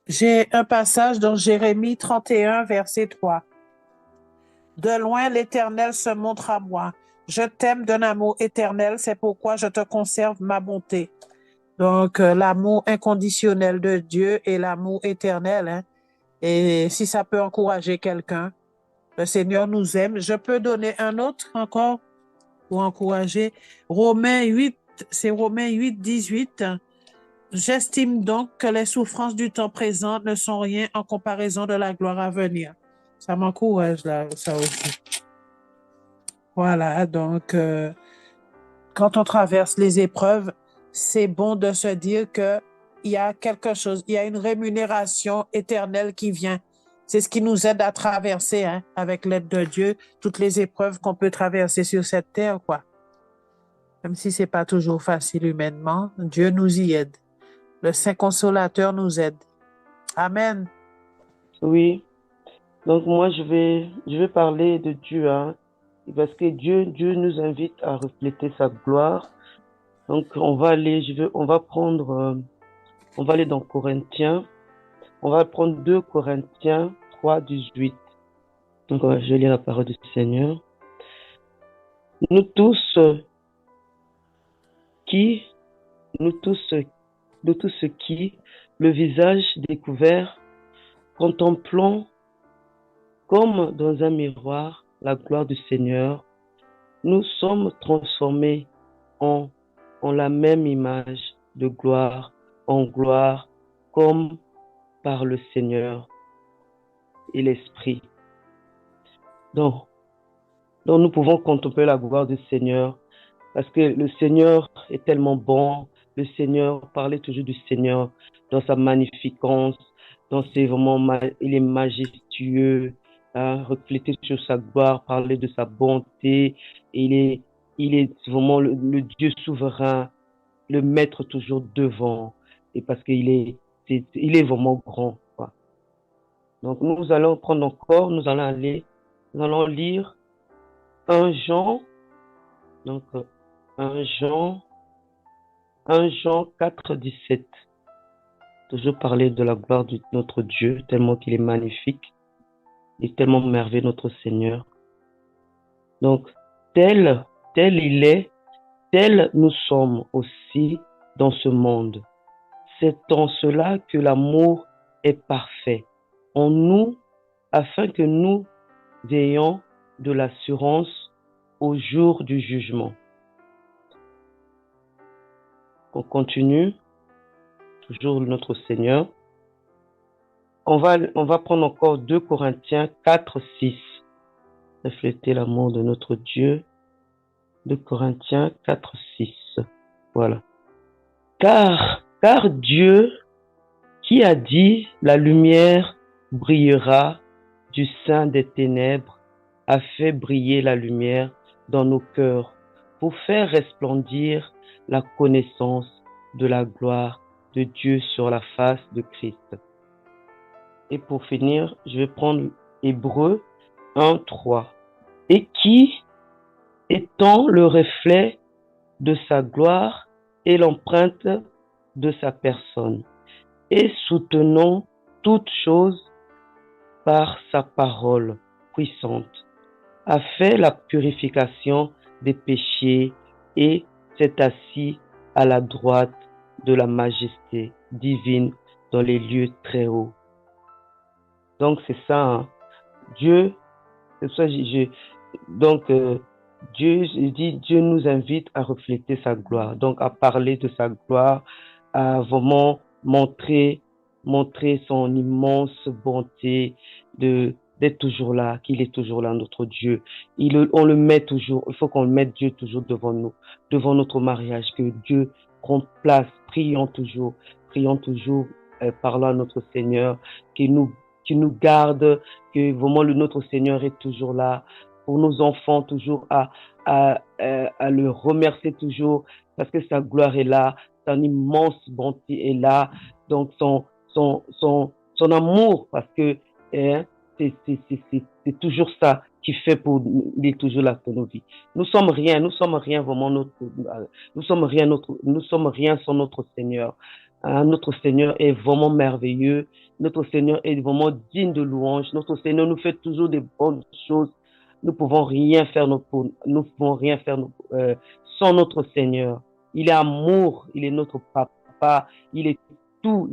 J'ai un passage dans Jérémie 31, verset 3. De loin, l'Éternel se montre à moi. Je t'aime d'un amour éternel, c'est pourquoi je te conserve ma bonté. Donc, l'amour inconditionnel de Dieu et l'amour éternel, hein. Et si ça peut encourager quelqu'un, le Seigneur nous aime. Je peux donner un autre encore pour encourager. Romains 8, c'est Romains 8, 18. J'estime donc que les souffrances du temps présent ne sont rien en comparaison de la gloire à venir. Ça m'encourage là, ça aussi. Voilà, donc quand on traverse les épreuves, c'est bon de se dire que il y a quelque chose, il y a une rémunération éternelle qui vient. C'est ce qui nous aide à traverser, hein, avec l'aide de Dieu, toutes les épreuves qu'on peut traverser sur cette terre, quoi. Même si c'est pas toujours facile humainement, Dieu nous y aide. Le Saint Consolateur nous aide. Amen. Oui, donc moi je vais parler de Dieu, hein, parce que Dieu nous invite à refléter sa gloire. Donc on va aller, on va aller dans Corinthiens, on va prendre 2 Corinthiens 3, 18. Donc je vais lire la parole du Seigneur. Nous tous qui, nous tous, nous tous qui, le visage découvert, contemplons comme dans un miroir la gloire du Seigneur, nous sommes transformés en, en la même image de gloire en gloire, comme par le Seigneur et l'Esprit. Donc, donc nous pouvons contempler la gloire du Seigneur parce que le Seigneur est tellement bon. Le Seigneur, parler toujours du Seigneur dans sa magnificence, dans ses vraiment, il est majestueux, hein, refléter sur sa gloire, parler de sa bonté. Il est, il est vraiment le Dieu souverain, le mettre toujours devant. Et parce qu'il il est vraiment grand, quoi. Donc nous allons prendre encore, nous allons lire un Jean, donc un Jean, un Jean 4, 17. Toujours parler de la gloire de notre Dieu, tellement qu'il est magnifique, et tellement merveilleux notre Seigneur. Donc, tel il est, tel nous sommes aussi dans ce monde. C'est en cela que l'amour est parfait en nous, afin que nous ayons de l'assurance au jour du jugement. On continue, toujours notre Seigneur. On va prendre encore 2 Corinthiens 4, 6. Refléter l'amour de notre Dieu. 2 Corinthiens 4, 6. Voilà. Car Dieu, qui a dit la lumière brillera du sein des ténèbres, a fait briller la lumière dans nos cœurs pour faire resplendir la connaissance de la gloire de Dieu sur la face de Christ. Et pour finir, je vais prendre Hébreux 1, 3. Et qui, étant le reflet de sa gloire et l'empreinte de sa personne, et soutenons toutes choses par sa parole puissante, a fait la purification des péchés et s'est assis à la droite de la majesté divine dans les lieux très hauts. Donc c'est ça, hein. Dieu, c'est ça, donc Dieu nous invite à refléter sa gloire, donc à parler de sa gloire, à vraiment montrer son immense bonté d'être toujours là, qu'il est toujours là, notre Dieu. On le met toujours, il faut qu'on mette Dieu toujours devant nous, devant notre mariage, que Dieu prenne place, prions toujours, parlant à notre Seigneur, qui nous garde, que vraiment notre Seigneur est toujours là, pour nos enfants, toujours à le remercier toujours, parce que sa gloire est là, son immense bonté est là, donc son amour, parce que hein, c'est toujours ça qui fait pour il est toujours là pour nos vies. Nous sommes rien vraiment nous sommes rien sans notre Seigneur. Hein, notre Seigneur est vraiment merveilleux. Notre Seigneur est vraiment digne de louange. Notre Seigneur nous fait toujours des bonnes choses. Nous pouvons rien faire, nous pouvons rien faire sans notre Seigneur. Il est amour, il est notre papa, il est tout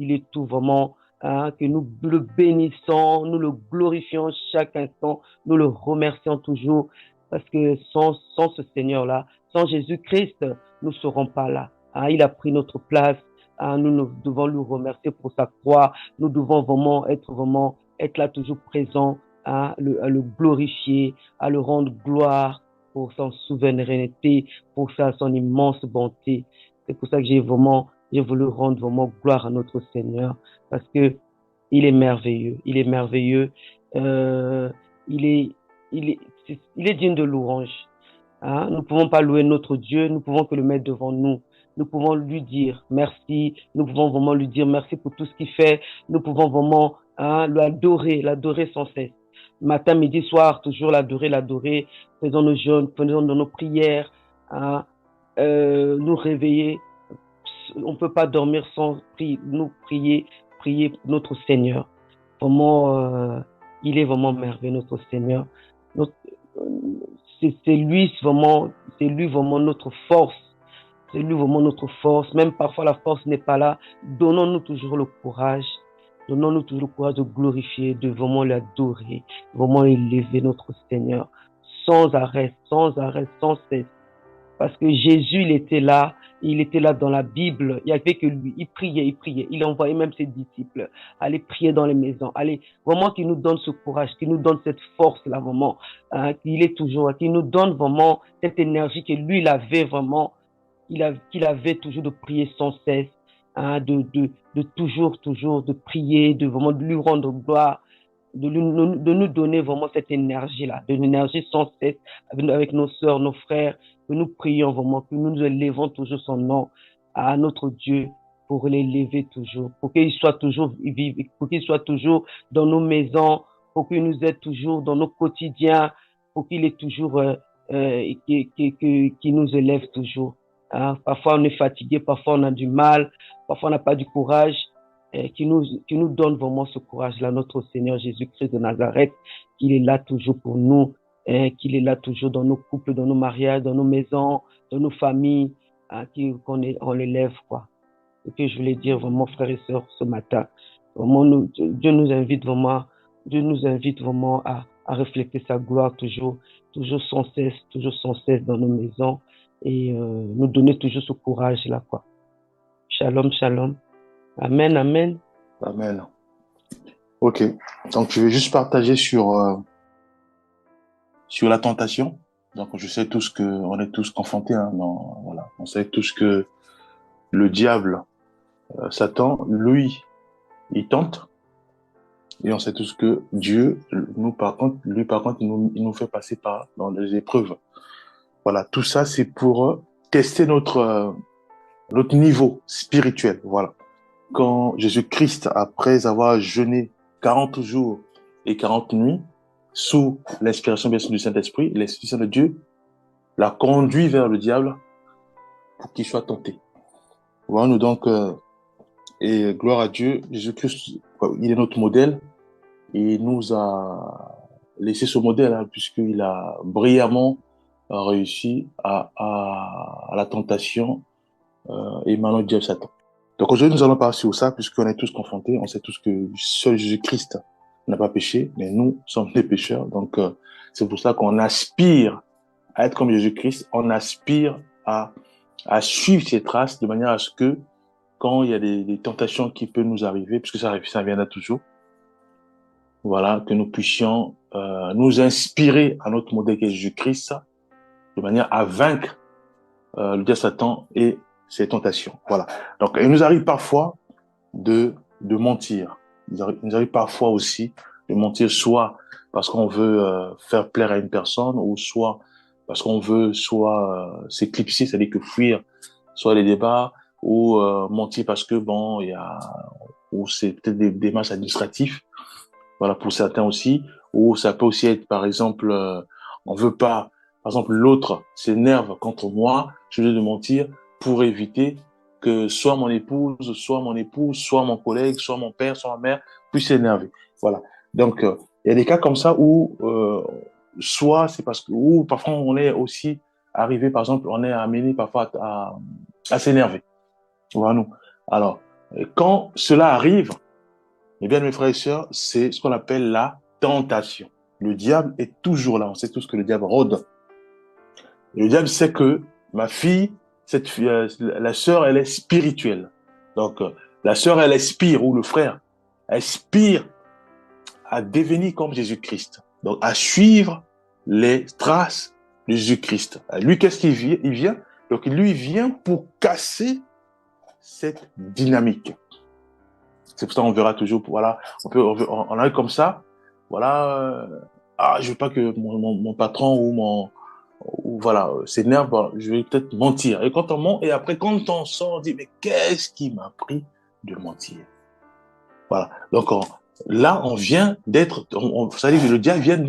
vraiment. Hein, que nous le bénissons, nous le glorifions chaque instant, nous le remercions toujours, parce que sans ce Seigneur-là, sans Jésus-Christ, nous ne serons pas là. Hein, il a pris notre place. Hein, nous devons lui remercier pour sa croix. Nous devons vraiment être là toujours présent, hein, à le glorifier, à le rendre gloire pour son souveraineté, pour son immense bonté. C'est pour ça que j'ai voulu rendre vraiment gloire à notre Seigneur, parce que il est merveilleux, il est merveilleux, euh, il est, il est, il est digne de louange. Hein. Nous ne pouvons pas louer notre Dieu, nous pouvons que le mettre devant nous. Nous pouvons lui dire merci, nous pouvons vraiment lui dire merci pour tout ce qu'il fait, nous pouvons vraiment, hein, l'adorer sans cesse. Matin, midi, soir, toujours l'adorer, faisons nos jeûnes, faisons nos prières, hein, nous réveiller. On ne peut pas dormir sans prier notre Seigneur. Vraiment, il est vraiment merveilleux, notre Seigneur. Notre, c'est lui vraiment notre force. C'est lui vraiment notre force. Même parfois la force n'est pas là. Donnons-nous toujours le courage. Donnons-nous toujours le courage de glorifier, de vraiment l'adorer, vraiment élever notre Seigneur sans arrêt, sans cesse. Parce que Jésus, il était là dans la Bible, il n'y avait que lui, il priait, il envoyait même ses disciples aller prier dans les maisons, aller vraiment qu'il nous donne ce courage, qu'il nous donne cette force-là, vraiment, hein, qu'il est toujours, qu'il nous donne vraiment cette énergie que lui, il avait vraiment, qu'il avait toujours de prier sans cesse, hein, de toujours, de prier, de vraiment de lui rendre gloire, de nous donner vraiment cette énergie-là, de l'énergie sans cesse avec nos sœurs, nos frères, que nous prions vraiment, que nous élevons toujours son nom à notre Dieu pour l'élever toujours, pour qu'il soit toujours vivant, pour qu'il soit toujours dans nos maisons, pour qu'il nous aide toujours dans nos quotidiens, pour qu'il est toujours, qui nous élève toujours. Hein. Parfois on est fatigué, parfois on a du mal, parfois on n'a pas du courage, qui nous donne vraiment ce courage-là, notre Seigneur Jésus-Christ de Nazareth, qu'il est là toujours pour nous, qu'il est là toujours dans nos couples, dans nos mariages, dans nos maisons, dans nos familles, hein, qu'on l'élève, quoi. Ce que je voulais dire vraiment, frères et sœurs, ce matin. Vraiment, Dieu nous invite vraiment à refléter sa gloire toujours sans cesse dans nos maisons et nous donner toujours ce courage-là, quoi. Shalom, shalom. Amen, amen. Amen. Ok. Donc, je vais juste partager sur la tentation. Donc, je sais tous on est tous confrontés, hein, voilà. On sait tous que le diable, Satan, lui, il tente. Et on sait tous que Dieu, par contre, il nous fait passer dans les épreuves. Voilà. Tout ça, c'est pour tester notre niveau spirituel. Voilà. Quand Jésus-Christ, après avoir jeûné 40 jours et 40 nuits, sous l'inspiration bien sûr du Saint-Esprit, l'Esprit Saint de Dieu l'a conduit vers le diable pour qu'il soit tenté. Voilà, nous donc, et gloire à Dieu, Jésus-Christ, il est notre modèle et il nous a laissé ce modèle, hein, puisqu'il a brillamment réussi à la tentation émanant du diable Satan. Donc aujourd'hui, nous allons parler sur ça, puisqu'on est tous confrontés. On sait tous que seul Jésus-Christ n'a pas péché, mais nous sommes des pécheurs. Donc c'est pour ça qu'on aspire à être comme Jésus-Christ. On aspire à suivre ses traces de manière à ce que quand il y a des tentations qui peuvent nous arriver, puisque ça viendra toujours, voilà, que nous puissions nous inspirer à notre modèle qui est Jésus-Christ, de manière à vaincre le diable Satan et ses tentations. Voilà. Donc, il nous arrive parfois de mentir. Il nous arrive parfois aussi de mentir, soit parce qu'on veut faire plaire à une personne, ou soit parce qu'on veut s'éclipser, c'est-à-dire que fuir soit les débats, ou mentir parce que bon, ou c'est peut-être des démarches administratives. Voilà, pour certains aussi. Ou ça peut aussi être, par exemple, on veut pas, par exemple, l'autre s'énerve contre moi, je vais de mentir pour éviter que soit mon épouse, soit mon épouse, soit mon collègue, soit mon père, soit ma mère puisse s'énerver. Voilà. Donc, il y a des cas comme ça où soit c'est parce que, ou parfois on est aussi arrivé, par exemple, on est amené parfois à s'énerver. Voilà, nous. Alors, quand cela arrive, eh bien, mes frères et sœurs, c'est ce qu'on appelle la tentation. Le diable est toujours là. On sait tous que le diable rôde. Et le diable sait que ma fille, la sœur, elle est spirituelle. Donc, la sœur, elle aspire, ou le frère, aspire à devenir comme Jésus-Christ. Donc, à suivre les traces de Jésus-Christ. Lui, qu'est-ce qu'il vient? Il vient. Donc, lui, il vient pour casser cette dynamique. C'est pour ça qu'on verra toujours, voilà, on arrive comme ça, voilà, je veux pas que mon patron ou voilà, s'énerve, je vais peut-être mentir. Et quand on ment, et après, quand on sort, on dit, mais qu'est-ce qui m'a pris de mentir? Voilà. Donc, là, on vient d'être, ça veut dire que le diable vient de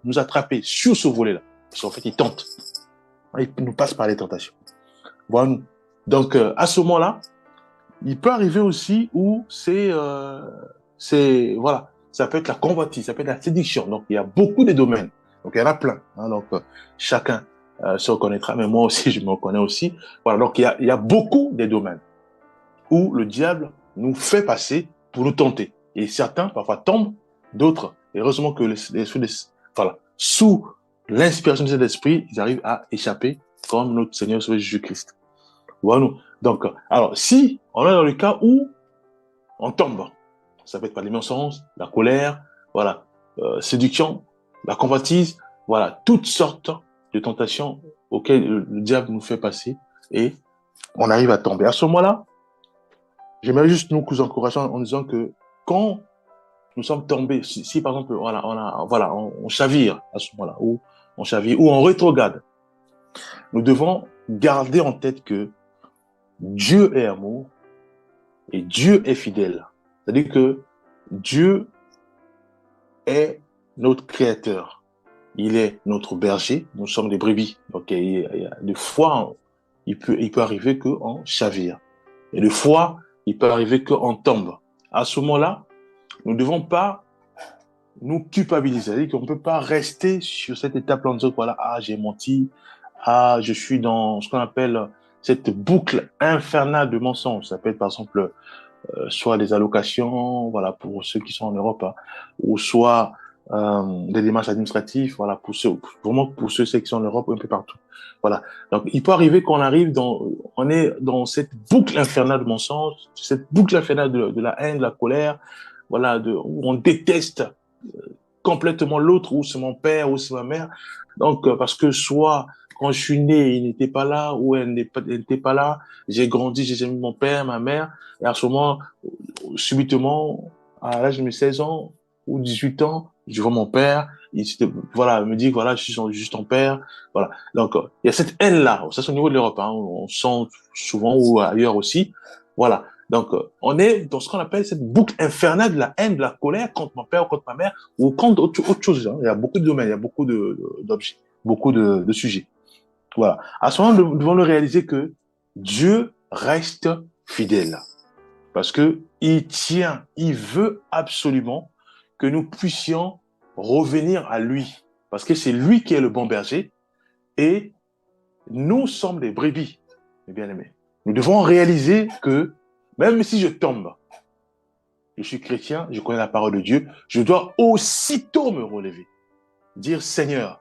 nous attraper sur ce volet-là. Parce qu'en fait, il tente. Il nous passe par les tentations. Voilà. Donc, à ce moment-là, il peut arriver aussi où voilà, ça peut être la convoitise, ça peut être la séduction. Donc, il y a beaucoup de domaines. Donc, il y en a plein. Hein, donc, chacun se reconnaîtra, mais moi aussi, je me reconnais aussi. Voilà, donc, il y a beaucoup de domaines où le diable nous fait passer pour nous tenter. Et certains, parfois, tombent, d'autres, heureusement que voilà, sous l'inspiration de cet esprit, ils arrivent à échapper comme notre Seigneur Sauveur Jésus-Christ. Voilà. Donc, alors, si on est dans le cas où on tombe, ça peut être par les mensonges, la colère, voilà, séduction, la convoitise, voilà, toutes sortes de tentations auxquelles le diable nous fait passer et on arrive à tomber. À ce moment-là, j'aimerais juste nous encourager en disant que quand nous sommes tombés, si par exemple, on chavire à ce moment-là, ou on chavire, ou on rétrograde, nous devons garder en tête que Dieu est amour et Dieu est fidèle. C'est-à-dire que Dieu est notre créateur. Il est notre berger. Nous sommes des brebis. Donc, il y a des fois, il peut arriver qu'on chavire. Et des fois, il peut arriver qu'on tombe. À ce moment-là, nous ne devons pas nous culpabiliser. C'est-à-dire qu'on ne peut pas rester sur cette étape-là en disant, voilà, j'ai menti, je suis dans ce qu'on appelle cette boucle infernale de mensonges. Ça peut être, par exemple, soit des allocations, voilà, pour ceux qui sont en Europe, hein, ou soit des démarches administratives, voilà, vraiment pour ceux qui sont en Europe, un peu partout. Voilà. Donc, il peut arriver qu'on on est dans cette boucle infernale de mensonges, cette boucle infernale de la haine, de la colère, voilà, où on déteste complètement l'autre, ou c'est mon père, ou c'est ma mère. Donc, parce que soit quand je suis né, il n'était pas là, ou elle n'était pas là, j'ai grandi, j'ai aimé mon père, ma mère, et à ce moment, subitement, à l'âge de mes 16 ans ou 18 ans, je vois mon père, il me dit, voilà, je suis juste ton père, voilà. Donc, il y a cette haine-là, ça c'est au niveau de l'Europe, hein, on sent souvent, ou ailleurs aussi, voilà. Donc, on est dans ce qu'on appelle cette boucle infernale de la haine, de la colère contre mon père ou contre ma mère, ou contre autre chose. Hein. Il y a beaucoup de domaines, il y a beaucoup d'objets, beaucoup de sujets. Voilà. À ce moment, nous devons le réaliser que Dieu reste fidèle. Parce que il veut absolument que nous puissions revenir à lui. Parce que c'est lui qui est le bon berger et nous sommes des brebis, mes bien-aimés. Nous devons réaliser que même si je tombe, je suis chrétien, je connais la parole de Dieu, je dois aussitôt me relever. Dire, Seigneur,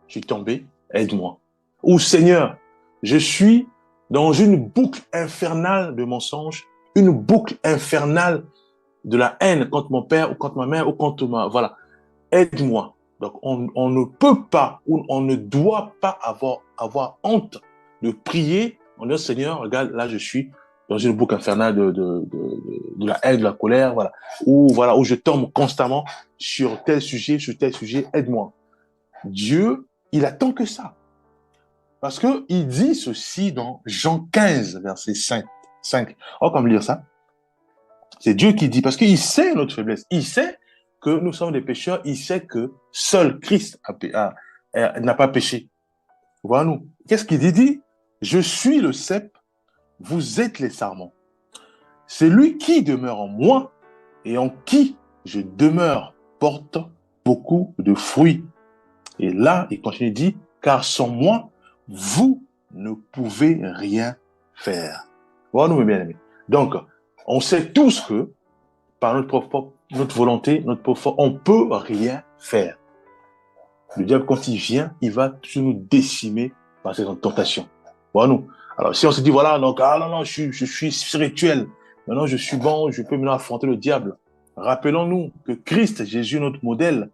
je suis tombé, aide-moi. Ou Seigneur, je suis dans une boucle infernale de mensonges, une boucle infernale de la haine contre mon père ou contre ma mère ou contre voilà. Aide-moi. Donc, on ne peut pas ou on ne doit pas avoir honte de prier en disant, Seigneur, regarde, là, je suis dans une boucle infernale de la haine, de la colère, voilà. Où je tombe constamment sur tel sujet, aide-moi. Dieu, il attend que ça. Parce que il dit ceci dans Jean 15, verset 5. On va lire ça. C'est Dieu qui dit, parce qu'il sait notre faiblesse. Il sait que nous sommes des pécheurs. Il sait que seul Christ n'a pas péché. Voilà nous. Qu'est-ce qu'il dit? Je suis le cep vous êtes les sarments. Celui qui demeure en moi et en qui je demeure porte beaucoup de fruits. Et là, il continue, il dit, car sans moi, vous ne pouvez rien faire. Voilà, nous, mes bien-aimés. Donc, on sait tous que, par notre volonté, notre propre, on ne peut rien faire. Le diable, quand il vient, il va toujours nous décimer par ses tentations. Voilà, nous. Alors, si on se dit, voilà, donc, ah non, non, je suis spirituel. Maintenant, je suis bon, je peux maintenant affronter le diable. Rappelons-nous que Christ, Jésus, notre modèle,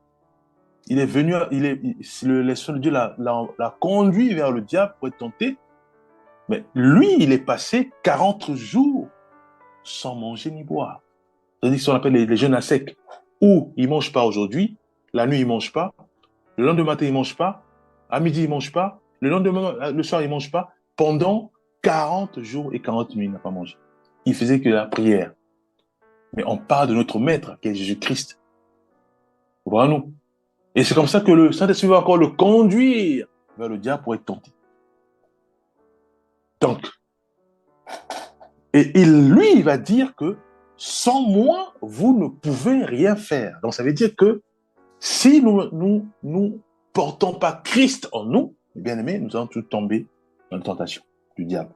il est venu, l'Esprit de Dieu l'a conduit vers le diable pour être tenté. Mais lui, il est passé 40 jours sans manger ni boire. C'est-à-dire ce qu'on appelle les jeûnes à sec. Où il ne mange pas aujourd'hui, la nuit, il ne mange pas, le lendemain matin, il ne mange pas, à midi, il ne mange pas, le lendemain, le soir, il ne mange pas. Pendant 40 jours et 40 nuits, il n'a pas mangé. Il faisait que la prière. Mais on parle de notre maître, qui est Jésus-Christ. Voilà-nous. Et c'est comme ça que le Saint-Esprit va encore le conduire vers le diable pour être tenté. Donc, et lui, il va dire que sans moi, vous ne pouvez rien faire. Donc, ça veut dire que si nous portons pas Christ en nous, bien aimés, nous allons tous tomber dans la tentation du diable.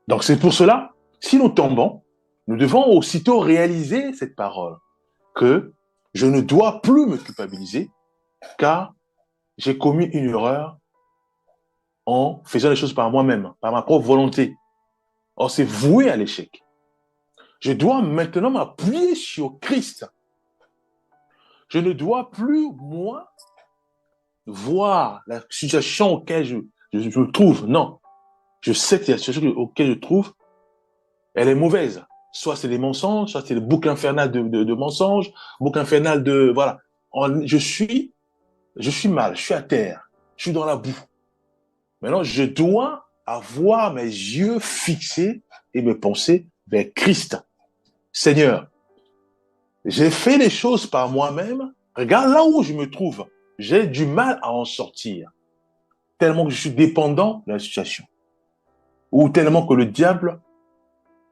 Donc, c'est pour cela, si nous tombons, nous devons aussitôt réaliser cette parole, que je ne dois plus me culpabiliser, car j'ai commis une erreur en faisant les choses par moi-même, par ma propre volonté. Or, c'est voué à l'échec. Je dois maintenant m'appuyer sur Christ. Je ne dois plus, moi, voir la situation auquel je me trouve. Non. Je sais que la situation auquel je trouve, elle est mauvaise. Soit c'est des mensonges, soit c'est le bouc infernal de mensonges, bouc infernal de... Voilà. Je suis mal, je suis à terre, je suis dans la boue. Maintenant, je dois avoir mes yeux fixés et mes pensées vers Christ. Seigneur, j'ai fait les choses par moi-même. Regarde là où je me trouve. J'ai du mal à en sortir. Tellement que je suis dépendant de la situation. Ou tellement que le diable,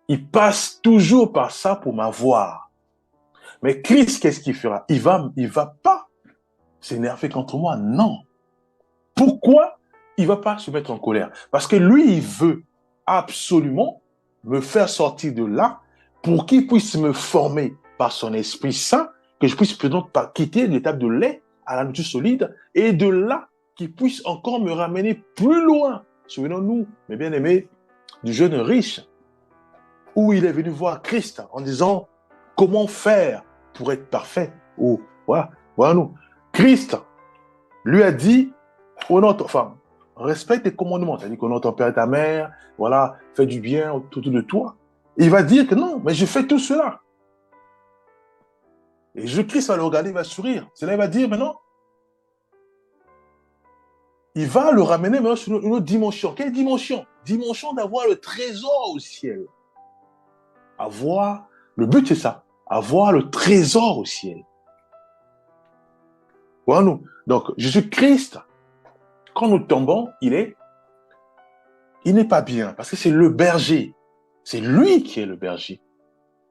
il passe toujours par ça pour m'avoir. Mais Christ, qu'est-ce qu'il fera? Il va pas s'énerver contre moi. Non. Pourquoi il va pas se mettre en colère? Parce que lui, il veut absolument me faire sortir de là pour qu'il puisse me former par son Esprit Saint, que je puisse donc pas quitter l'étape de lait à la nourriture solide, et de là, qu'il puisse encore me ramener plus loin. Souvenons-nous, mes bien-aimés, du jeune riche, où il est venu voir Christ en disant comment faire pour être parfait. Ou voilà nous. Christ lui a dit, respecte tes commandements. C'est-à-dire honore ton père et ta mère, voilà, fais du bien autour de toi. Il va dire que non, mais je fais tout cela. Et Jésus-Christ va le regarder, il va sourire. C'est là il va dire, mais non. Il va le ramener maintenant sur une autre dimension. Quelle dimension? Dimension d'avoir le trésor au ciel. Le but c'est ça, avoir le trésor au ciel. Voilà nous. Donc, Jésus-Christ, quand nous tombons, il n'est pas bien, parce que c'est le berger. C'est lui qui est le berger.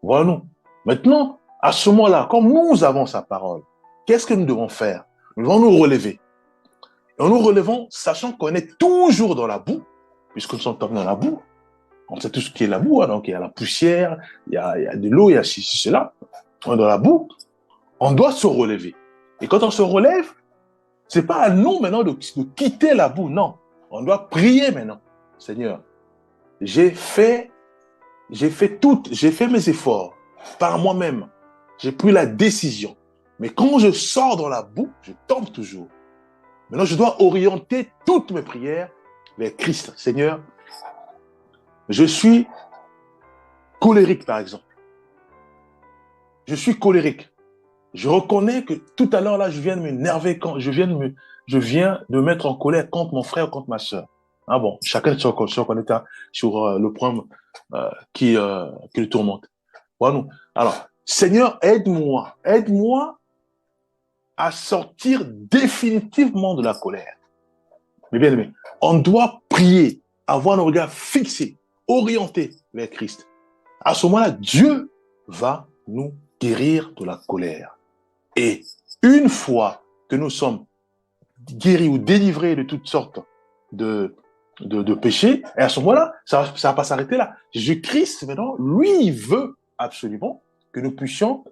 Voilà nous. Maintenant, à ce moment-là, comme nous avons sa parole, qu'est-ce que nous devons faire? Nous devons nous relever. Et en nous relevant, sachant qu'on est toujours dans la boue, puisque nous sommes tombés dans la boue, on sait tout ce qui est la boue, hein, donc il y a la poussière, il y a de l'eau, il y a ceci, cela. On est dans la boue, on doit se relever. Et quand on se relève, c'est pas à nous maintenant de quitter la boue, non. On doit prier maintenant. Seigneur, j'ai fait mes efforts par moi-même. J'ai pris la décision. Mais quand je sors dans la boue, je tombe toujours. Maintenant, je dois orienter toutes mes prières vers Christ. Seigneur, je suis colérique, par exemple. Je suis colérique. Je reconnais que tout à l'heure, là, je viens de m'énerver quand je viens de me mettre en colère contre mon frère, contre ma sœur. Ah bon, chacun se reconnaît sur le point qui le tourmente. Voilà. Alors, Seigneur, aide-moi à sortir définitivement de la colère. Mais bien aimé, on doit prier, avoir nos regards fixés, orientés vers Christ, à ce moment-là, Dieu va nous guérir de la colère. Et une fois que nous sommes guéris ou délivrés de toutes sortes de péchés, et à ce moment-là, ça va pas s'arrêter là. Jésus-Christ, maintenant, lui, il veut absolument que nous puissions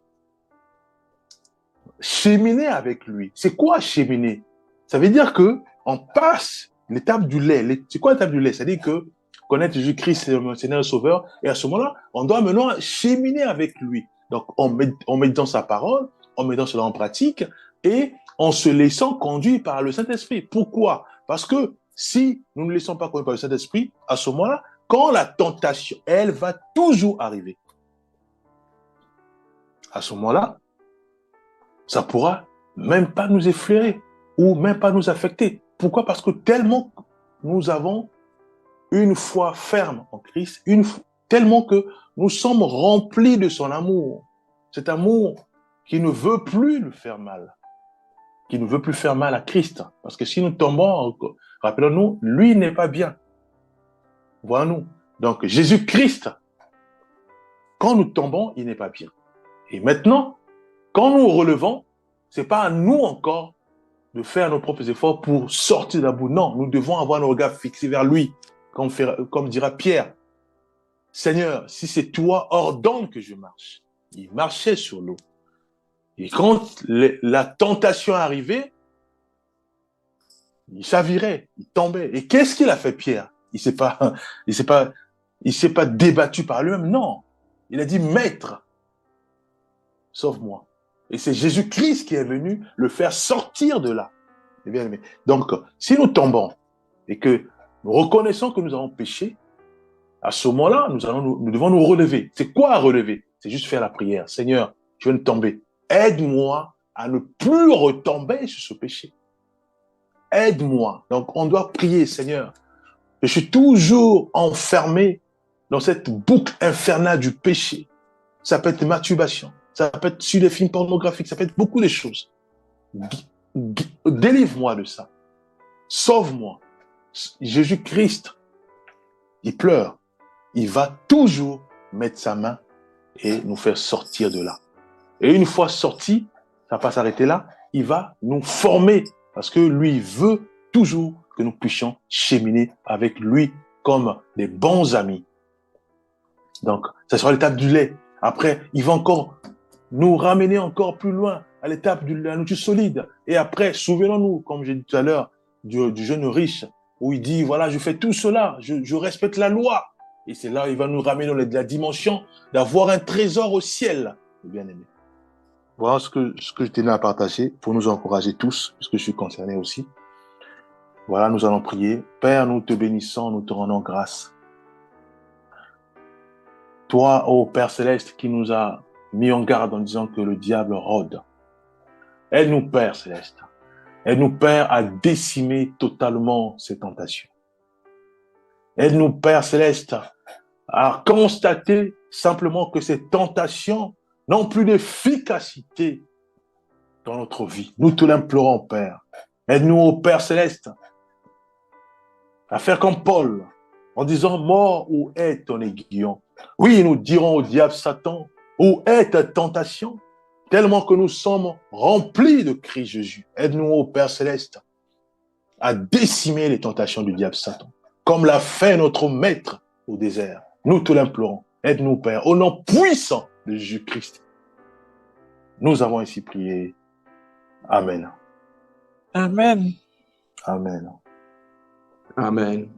cheminer avec lui. C'est quoi cheminer? Ça veut dire que on passe l'étape du lait. C'est quoi l'étape du lait? C'est-à-dire que connaître Jésus-Christ, c'est le Seigneur et Sauveur, et à ce moment-là, on doit maintenant cheminer avec lui. Donc, on met dans sa parole, on met dans cela en pratique, et en se laissant conduire par le Saint-Esprit. Pourquoi? Parce que si nous ne laissons pas conduire par le Saint-Esprit, à ce moment-là, quand la tentation, elle va toujours arriver. À ce moment-là, ça pourra même pas nous effleurer ou même pas nous affecter. Pourquoi? Parce que tellement nous avons une foi ferme en Christ, tellement que nous sommes remplis de son amour. Cet amour qui ne veut plus nous faire mal, qui ne veut plus faire mal à Christ. Parce que si nous tombons, rappelons-nous, lui n'est pas bien. Voyons-nous. Donc, Jésus-Christ, quand nous tombons, il n'est pas bien. Et maintenant, quand nous relevons, c'est pas à nous encore de faire nos propres efforts pour sortir de la boue. Non, nous devons avoir nos regards fixés vers lui, comme dira Pierre. Seigneur, si c'est toi, ordonne que je marche. Il marchait sur l'eau. Et quand la tentation arrivait, il chavirait, il tombait. Et qu'est-ce qu'il a fait, Pierre? Il s'est pas débattu par lui-même. Non. Il a dit, Maître, sauve-moi. Et c'est Jésus-Christ qui est venu le faire sortir de là. Bien aimé. Donc, si nous tombons et que nous reconnaissons que nous avons péché, à ce moment-là, nous devons nous relever. C'est quoi relever? C'est juste faire la prière. Seigneur, je viens de tomber. Aide-moi à ne plus retomber sur ce péché. Aide-moi. Donc, on doit prier, Seigneur. Je suis toujours enfermé dans cette boucle infernale du péché. Ça peut être masturbation. Ça peut être sur les films pornographiques. Ça peut être beaucoup de choses. Délivre-moi de ça. Sauve-moi. Jésus-Christ, il pleure. Il va toujours mettre sa main et nous faire sortir de là. Et une fois sorti, ça va pas s'arrêter là, il va nous former parce que lui veut toujours que nous puissions cheminer avec lui comme des bons amis. Donc, ça sera l'étape du lait. Après, il va encore nous ramener encore plus loin à l'étape de la nourriture solide. Et après, souvenons-nous, comme j'ai dit tout à l'heure, du jeune riche, où il dit, voilà, je fais tout cela, je respecte la loi. Et c'est là, il va nous ramener dans la dimension d'avoir un trésor au ciel, bien-aimé. Voilà ce que je tenais à partager pour nous encourager tous, puisque je suis concerné aussi. Voilà, nous allons prier. Père, nous te bénissons, nous te rendons grâce. Toi, ô Père Céleste, qui nous a mis en garde en disant que le diable rôde. Aide-nous, Père Céleste. Aide-nous, Père, à décimer totalement ces tentations. Aide-nous, Père Céleste, à constater simplement que ces tentations n'ont plus d'efficacité dans notre vie. Nous te l'implorons, Père. Aide-nous, ô Père Céleste, à faire comme Paul, en disant, mort, où est ton aiguillon? Oui, nous dirons au diable Satan, où est ta tentation? Tellement que nous sommes remplis de Christ Jésus. Aide-nous, ô Père Céleste, à décimer les tentations du diable Satan, comme l'a fait notre Maître au désert. Nous te l'implorons. Aide-nous, Père, au nom puissant de Jésus-Christ. Nous avons ainsi prié. Amen. Amen. Amen. Amen.